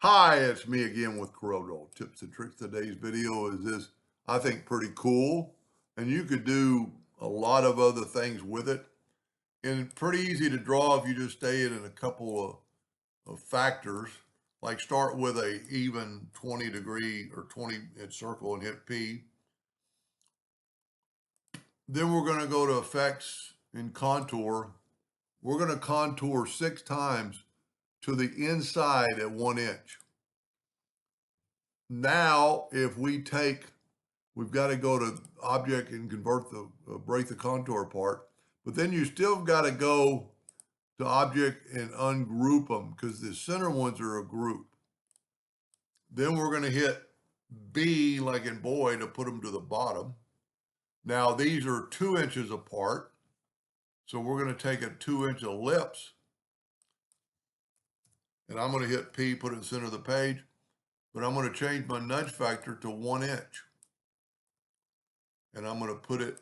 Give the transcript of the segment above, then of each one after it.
Hi, it's me again with Corel Tips and Tricks. Today's video is this, I think, pretty cool. And you could do a lot of other things with it. And pretty easy to draw if you just stay in a couple of factors. Like start with a even 20-degree or 20-inch circle and hit P. Then we're going to go to Effects and Contour. We're going to contour 6 times to the inside at 1 inch. Now, if we've got to go to object and convert break the contour apart, but then you still got to go to object and ungroup them because the center ones are a group. Then we're going to hit B, like in boy, to put them to the bottom. Now, these are 2 inches apart. So we're going to take a 2-inch ellipse, and I'm going to hit P, put it in the center of the page, but I'm going to change my nudge factor to 1 inch. And I'm going to put it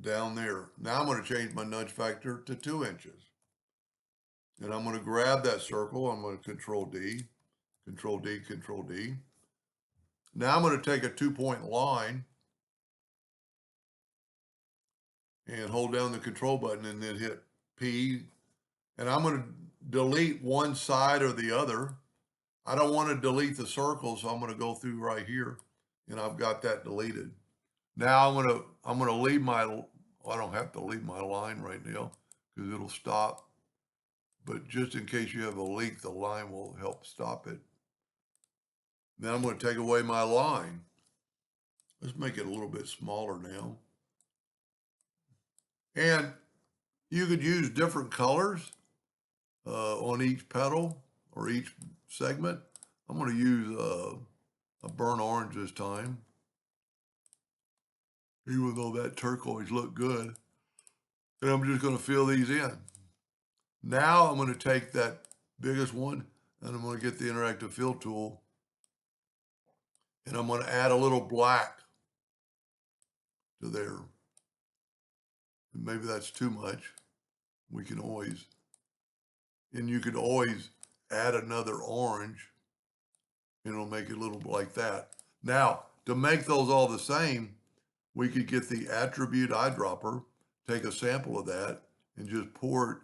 down there. Now I'm going to change my nudge factor to 2 inches. And I'm going to grab that circle. I'm going to Control D, Control D, Control D. Now I'm going to take a 2-point line and hold down the control button and then hit P. And I'm going to delete one side or the other. I don't want to delete the circle, so I'm going to go through right here, and I've got that deleted. Now I'm gonna leave my, well, I don't have to leave my line right now because it'll stop. But just in case you have a leak, the line will help stop it. Now I'm going to take away my line. Let's make it a little bit smaller now. And you could use different colors on each petal or each segment. I'm going to use a burnt orange this time, even though that turquoise looked good. And I'm just going to fill these in. Now I'm going to take that biggest one and I'm going to get the interactive fill tool and I'm going to add a little black to there. Maybe that's too much. We can always, and you could always add another orange and it'll make it a little like that. Now, to make those all the same, we could get the attribute eyedropper, take a sample of that and just pour it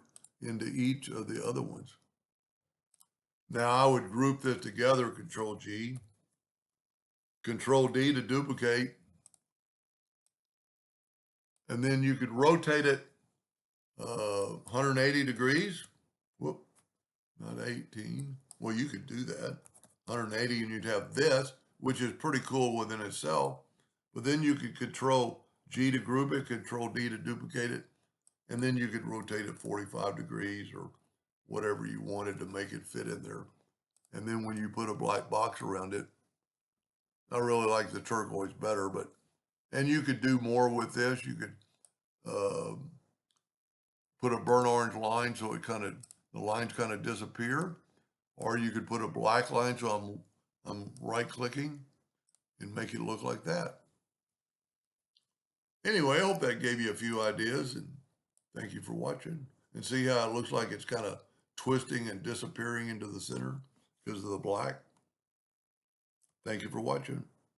into each of the other ones. Now I would group this together, Control G, Control D to duplicate, and then you could rotate it 180 degrees. Whoop, not 18. Well, you could do that. 180, and you'd have this, which is pretty cool within itself. But then you could Control G to group it, Control D to duplicate it, and then you could rotate it 45 degrees or whatever you wanted to make it fit in there. And then when you put a black box around it, I really like the turquoise better, but, and you could do more with this. You could put a burnt orange line so it the lines kind of disappear, or you could put a black line so I'm right clicking and make it look like that. Anyway, I hope that gave you a few ideas, and thank you for watching. And see how it looks like it's kind of twisting and disappearing into the center because of the black. Thank you for watching.